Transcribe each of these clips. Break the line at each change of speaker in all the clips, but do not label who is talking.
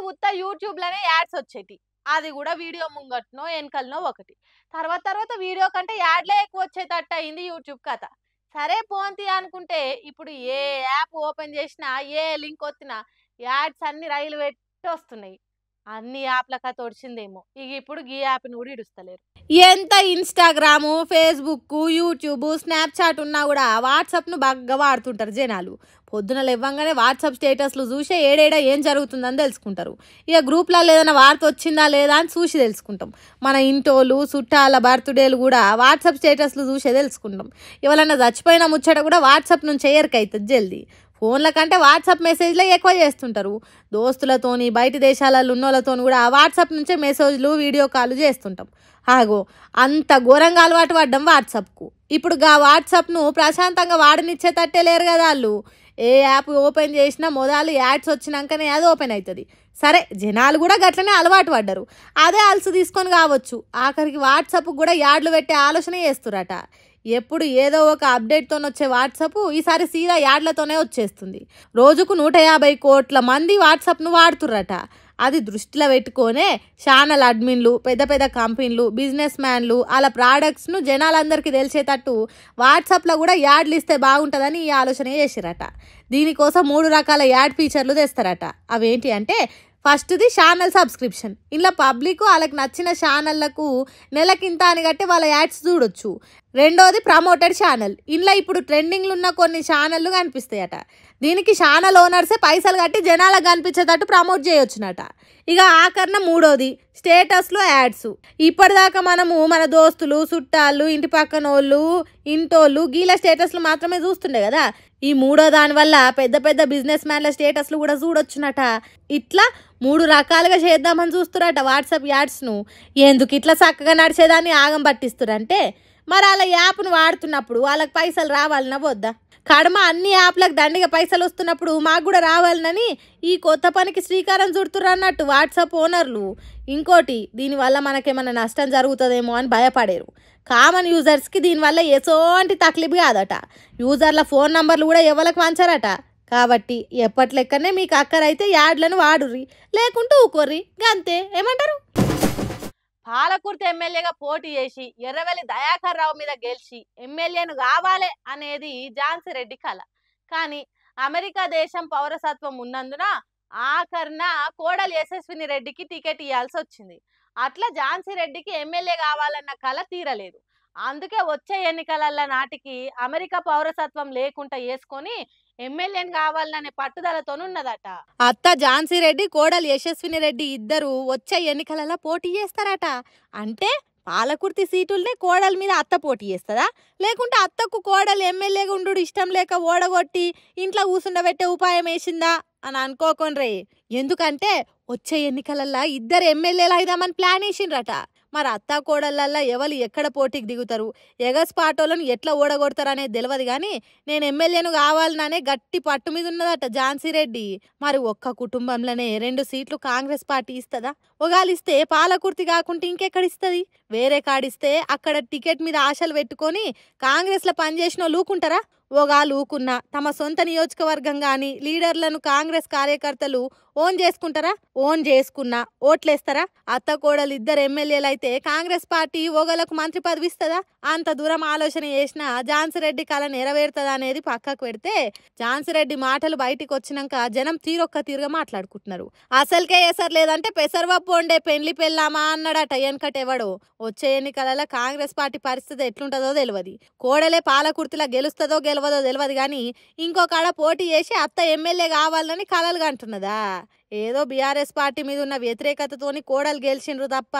ఉత్త యూట్యూబ్లోనే యాడ్స్ వచ్చేటి. అది కూడా వీడియో ముంగట్నో వెనకలనో ఒకటి. తర్వాత తర్వాత వీడియో కంటే యాడ్లే ఎక్కువ వచ్చేటట్టు అయింది యూట్యూబ్ కథ. సరే పోంతి అనుకుంటే ఇప్పుడు ఏ యాప్ ఓపెన్ చేసినా ఏ లింక్ వచ్చినా యాడ్స్ అన్ని రైలు పెట్టి వస్తున్నాయి. అన్ని యాప్ల కథ వచ్చిందేమో ఇక ఇప్పుడు ఈ యాప్ని కూడా ఇడుస్తలేరు. ఎంత ఇన్స్టాగ్రాము, ఫేస్బుక్, యూట్యూబ్, స్నాప్చాట్ ఉన్నా కూడా వాట్సాప్ను బాగా వాడుతుంటారు జనాలు. పొద్దున లేవ్వంగానే వాట్సాప్ స్టేటస్లు చూసే ఏడేడా ఏం జరుగుతుందని తెలుసుకుంటారు. ఇక గ్రూప్లలో ఏదైనా వార్త వచ్చిందా లేదా అని చూసి తెలుసుకుంటాం. మన ఇంటోళ్ళు చుట్టాల బర్త్డేలు కూడా వాట్సాప్ స్టేటస్లు చూసే తెలుసుకుంటాం. ఎవరన్నా చచ్చిపోయిన ముచ్చట కూడా వాట్సాప్ నుంచి ఎయర్కవుతుంది జల్దీ. ఫోన్ల కంటే వాట్సాప్ మెసేజ్లే ఎక్కువ చేస్తుంటారు. దోస్తులతోని బయట దేశాలలో ఉన్నోళ్ళతో కూడా వాట్సాప్ నుంచే మెసేజ్లు వీడియో కాల్ చేస్తుంటాం. ఆగో అంత ఘోరంగా అలవాటు పడ్డం వాట్సాప్కు. ఇప్పుడు గా వాట్సాప్ను ప్రశాంతంగా వాడనిచ్చేటట్టే లేరు కదా వాళ్ళు. ఏ యాప్ ఓపెన్ చేసినా మొదలు యాడ్స్ వచ్చినాకనే అది ఓపెన్ అవుతుంది. సరే జనాలు కూడా గట్లనే అలవాటు పడ్డారు. అదే అలసు తీసుకొని కావచ్చు ఆఖరికి వాట్సాప్కి కూడా యాడ్లు పెట్టే ఆలోచన చేస్తురట. ఎప్పుడు ఏదో ఒక అప్డేట్తో వచ్చే వాట్సాప్ ఈసారి సీదా యాడ్లతోనే వచ్చేస్తుంది. రోజుకు 150 కోట్ల మంది వాట్సాప్ను వాడుతుర్రట. అది దృష్టిలో పెట్టుకొనే ఛానల్ అడ్మిన్లు, పెద్ద పెద్ద కంపెనీలు, బిజినెస్ మ్యాన్లు అలా ప్రోడక్ట్స్ను జనాలందరికీ తెలిసేటట్టు వాట్సాప్లో కూడా యాడ్లు ఇస్తే బాగుంటుందని ఈ ఆలోచన చేసిరట. దీనికోసం 3 రకాల యాడ్ ఫీచర్లు తెస్తారట. అవేంటి అంటే ఫస్ట్ది ఛానల్ సబ్స్క్రిప్షన్. ఇలా పబ్లిక్ వాళ్ళకి నచ్చిన ఛానళ్లకు నెలకింత అని కట్టి వాళ్ళ యాడ్స్ చూడొచ్చు. రెండోది ప్రమోటెడ్ ఛానల్. ఇంట్లో ఇప్పుడు ట్రెండింగ్లు ఉన్న కొన్ని ఛానళ్ళు కనిపిస్తాయట. దీనికి ఛానల్ ఓనర్సే పైసలు కట్టి జనాలకు కనిపించేటట్టు ప్రమోట్ చేయొచ్చునట. ఇక ఆఖరణ మూడోది స్టేటస్లో యాడ్స్. ఇప్పటిదాకా మనము మన దోస్తులు, చుట్టాలు, ఇంటి పక్కన వాళ్ళు, ఇంటోళ్ళు గీల స్టేటస్లు మాత్రమే చూస్తుండే కదా. ఈ మూడో దాని వల్ల పెద్ద పెద్ద బిజినెస్ మ్యాన్ల స్టేటస్లు కూడా చూడొచ్చునట. ఇట్లా 3 రకాలుగా చేద్దామని చూస్తురట వాట్సాప్ యాడ్స్ను. ఎందుకు ఇట్లా చక్కగా నడిచేదాన్ని ఆగం పట్టిస్తురంటే మరి వాళ్ళ యాప్ను వాడుతున్నప్పుడు వాళ్ళకి పైసలు రావాలన్నా వద్దా? కడమ అన్ని యాప్లకు దండిగా పైసలు వస్తున్నప్పుడు మాకు కూడా రావాలనని ఈ కొత్త పనికి శ్రీకారం చుడుతుర్రు అన్నట్టు వాట్సాప్ ఓనర్లు. ఇంకోటి దీనివల్ల మనకేమన్నా నష్టం జరుగుతుందేమో అని భయపడేరు. కామన్ యూజర్స్కి దీనివల్ల ఎసోంటి తక్లీఫ్ కాదట. యూజర్ల ఫోన్ నంబర్లు కూడా ఎవరికి వంచరట. కాబట్టి ఎప్పటి లెక్కనే మీకు అక్కరైతే యాడ్లను వాడుర్రి, లేకుంటూ ఊకోర్రి, గంతే. ఏమంటారు? పాలకుర్తి ఎమ్మెల్యేగా పోటీ చేసి ఎర్రవెల్లి దయాకర్ రావు మీద గెలిచి ఎమ్మెల్యేను కావాలి అనేది ఝాన్సీ రెడ్డి కల. కానీ అమెరికా దేశం పౌరసత్వం ఉన్నందున ఆఖరణ కోడలి యశస్విని రెడ్డికి టికెట్ ఇవ్వాల్సి వచ్చింది. అట్లా ఝాన్సీ రెడ్డికి ఎమ్మెల్యే కావాలన్న కల తీరలేదు. అందుకే వచ్చే ఎన్నికల నాటికి అమెరికా పౌరసత్వం లేకుండా వేసుకొని ఎమ్మెల్యేని కావాలనే పట్టుదలతోనున్నదట. అత్త ఝాన్సీ రెడ్డి, కోడలు యశస్విని రెడ్డి ఇద్దరు వచ్చే ఎన్నికలలో పోటీ చేస్తారట. అంటే పాలకుర్తి సీటుల్ని కోడల మీద అత్త పోటీ చేస్తుందా? లేకుంటే అత్తకు కోడలు ఎమ్మెల్యేగా ఉండు ఇష్టం లేక ఓడగొట్టి ఇంట్లో కూసుండబెట్టే ఉపాయం వేసిందా అని అనుకోకొనరే. ఎందుకంటే వచ్చే ఎన్నికలల్లో ఇద్దరు ఎమ్మెల్యేలు అయిదామని ప్లాన్ వేసిండ్రట. మరి అత్తా కోడళ్ళల్లో ఎవరు ఎక్కడ పోటీకి దిగుతారు, ఎగస్పాటోలను ఎట్లా ఓడగొడతారు అనేది తెలియదు. కానీ నేను ఎమ్మెల్యేను కావాలనే గట్టి పట్టు మీద ఉన్నదట ఝాన్సీ రెడ్డి. మరి ఒక్క కుటుంబంలోనే 2 సీట్లు కాంగ్రెస్ పార్టీ ఇస్తుందా? ఒగాలిస్తే పాలకుర్తి కాకుంటే ఇంకెక్కడిస్తుంది? వేరే కాడిస్తే అక్కడ టికెట్ మీద ఆశలు పెట్టుకొని కాంగ్రెస్లో పనిచేసిన వాళ్ళు ఊకుంటారా? ఓగాలు ఊకున్నా తమ సొంత నియోజకవర్గం కానీ లీడర్లను కాంగ్రెస్ కార్యకర్తలు ఓన్ చేసుకుంటారా? ఓన్ చేసుకున్నా ఓట్లేస్తారా? అత్త కోడలు ఇద్దరు ఎమ్మెల్యేలు అయితే కాంగ్రెస్ పార్టీ ఓగలకు మంత్రి పదవి ఇస్తుందా? అంత దూరం ఆలోచన చేసిన ఝాన్సీ రెడ్డి కళ నెరవేరుతుందా అనేది పక్కకు పెడితే ఝాన్సీ రెడ్డి మాటలు బయటికి వచ్చినాక జనం తీరొక్క తీరుగా మాట్లాడుకుంటున్నారు. అసలుకే ఎసరు లేదంటే పెసరవప్పు వండే పెళ్లి పెళ్ళామా అన్నాడట వెనకటెవడో. వచ్చే ఎన్నికలలో కాంగ్రెస్ పార్టీ పరిస్థితి ఎట్లుంటుందో తెలియదు. కోడలే పాలకుర్తిలా గెలుస్తుందో గెలవదో తెలియదు. కానీ ఇంకో కాడ పోటీ చేసి అత్త ఎమ్మెల్యే కావాలని కలలు కంటున్నదా? ఏదో బీఆర్ఎస్ పార్టీ మీద ఉన్న వ్యతిరేకతతోని కోడలు గెలిచిండ్రు తప్ప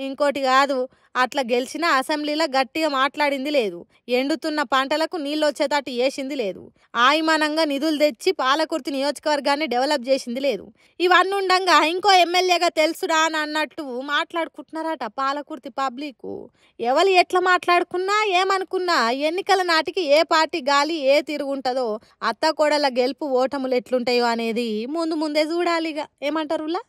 ఇంకోటి కాదు. అట్లా గెలిచిన అసెంబ్లీలో గట్టిగా మాట్లాడింది లేదు. ఎండుతున్న పంటలకు నీళ్ళు వచ్చేటట్టు చేసింది లేదు. ఆయమానంగా నిధులు తెచ్చి పాలకుర్తి నియోజకవర్గాన్ని డెవలప్ చేసింది లేదు. ఇవన్నీ ఉండంగా ఇంకో ఎమ్మెల్యేగా తెలుసురా అని అన్నట్టు మాట్లాడుకుంటున్నారట పాలకుర్తి పబ్లిక్. ఎవరు ఎట్లా మాట్లాడుకున్నా ఏమనుకున్నా ఎన్నికల నాటికి ఏ పార్టీ గాలి ఏ తిరుగుంటుందో అత్త కోడల గెలుపు ఓటములు ఎట్లుంటాయో అనేది ముందే చూడాలిగా. ఏమంటారులా?